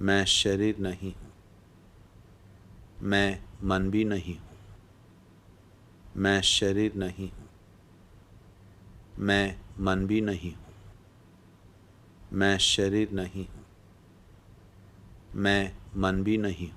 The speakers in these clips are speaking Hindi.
मैं शरीर नहीं हूँ, मैं मन भी नहीं हूँ, मैं शरीर नहीं हूँ, मैं मन भी नहीं हूँ, मैं शरीर नहीं हूँ, मैं मन भी नहीं हूँ,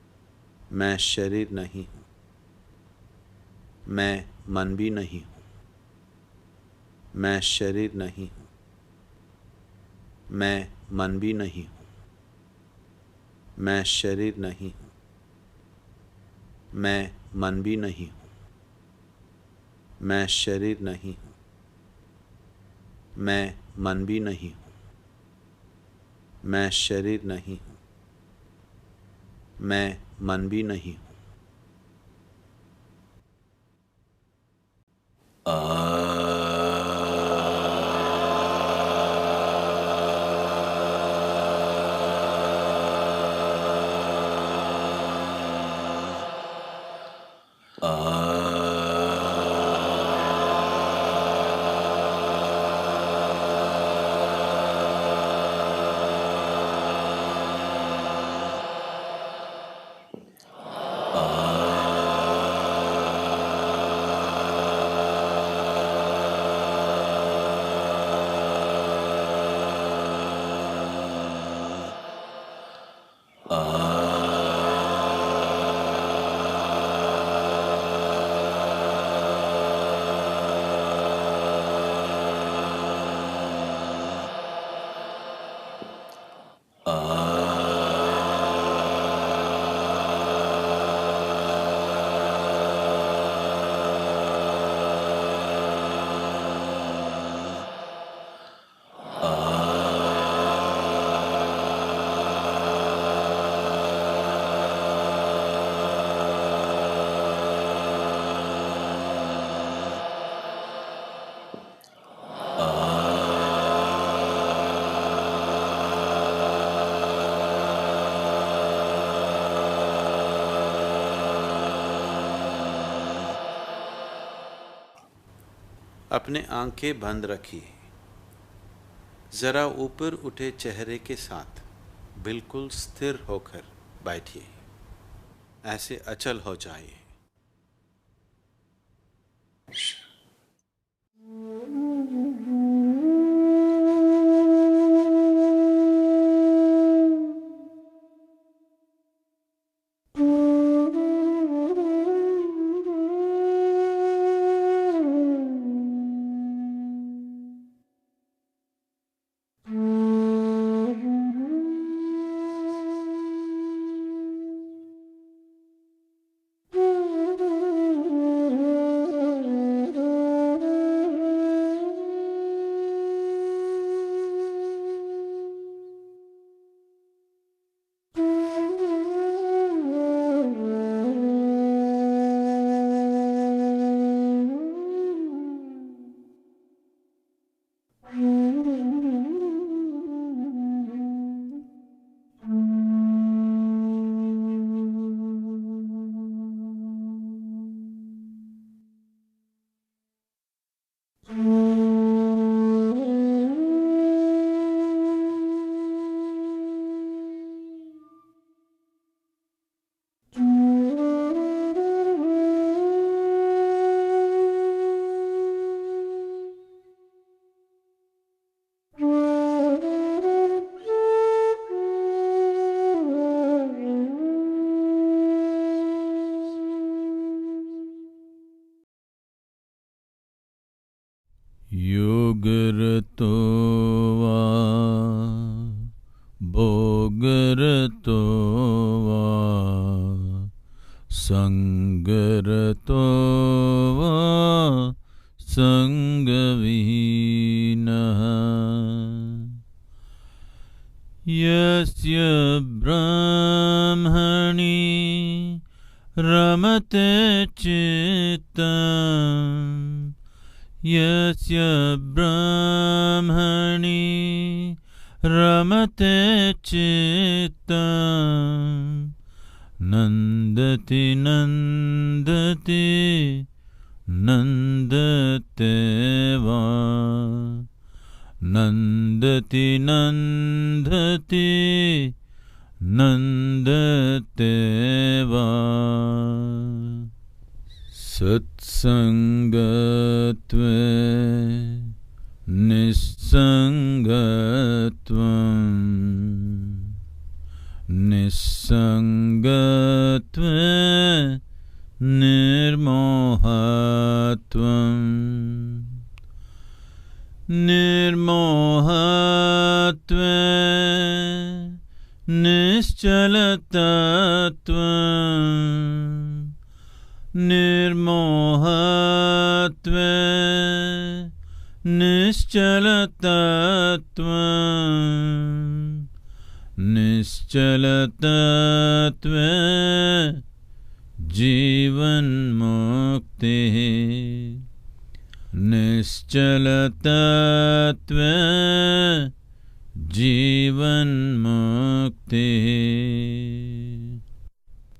मैं शरीर नहीं हूँ, मैं मन भी नहीं हूँ। मैं शरीर नहीं हूँ, मैं मन भी नहीं हूँ। मैं शरीर नहीं हूँ, मैं मन भी नहीं हूँ। मैं शरीर नहीं हूँ, मैं मन भी नहीं हूँ। मैं शरीर नहीं हूँ, मैं मन भी नहीं हूँ। अपने आंखें बंद रखिए। जरा ऊपर उठे चेहरे के साथ बिल्कुल स्थिर होकर बैठिए। ऐसे अचल हो जाइए। योगरतो वा भोगरतो वा संगरतो वा संगविहीनः यस्य ब्रह्मणि रमते चित्तम् यस्य ब्रह्मणि रमते चित्तम् नन्दति नन्दति नन्दते वा नन्दति नन्दति नन्दते वा सत्संगत्वे निस्संगत्वं निस्सङ्गत्वे निर्मोहत्वं निर्मोहत्वे निश्चलतत्वं निर्मोहत्वे निश्चलतत्वं निश्चलतत्वे जीवन्मुक्तिः निश्चलतत्वे जीवन्मुक्तिः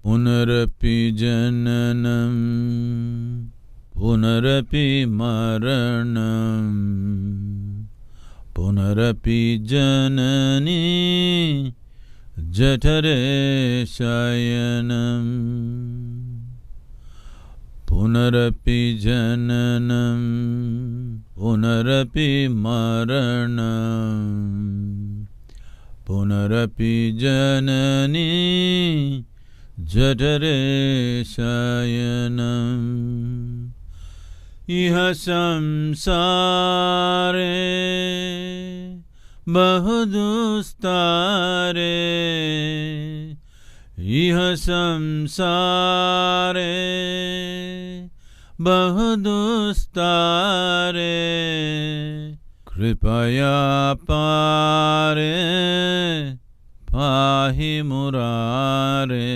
पुनरपि जननं पुनरपि मरणं पुनरपि जननी जठरे शयनं पुनरपि जननं पुनरपि मरणं पुनरपि जननी जठरे शयनम् इह संसारे बहुदुस्तारे इह संसारे बहुदुस्तारे कृपया पारे पाहि मुरारे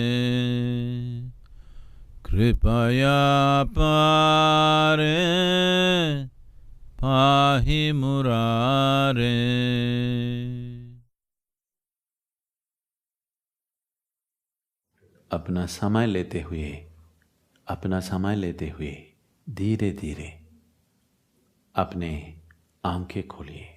कृपया पारे पाहि मुरारे। अपना समय लेते हुए धीरे धीरे अपने आंखें खोलिए।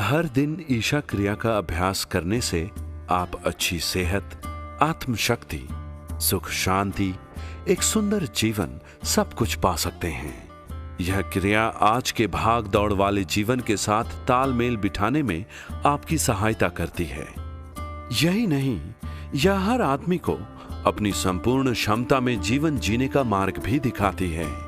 हर दिन ईशा क्रिया का अभ्यास करने से आप अच्छी सेहत, आत्मशक्ति, सुख शांति, एक सुंदर जीवन सब कुछ पा सकते हैं। यह क्रिया आज के भाग दौड़ वाले जीवन के साथ तालमेल बिठाने में आपकी सहायता करती है। यही नहीं, यह हर आदमी को अपनी संपूर्ण क्षमता में जीवन जीने का मार्ग भी दिखाती है।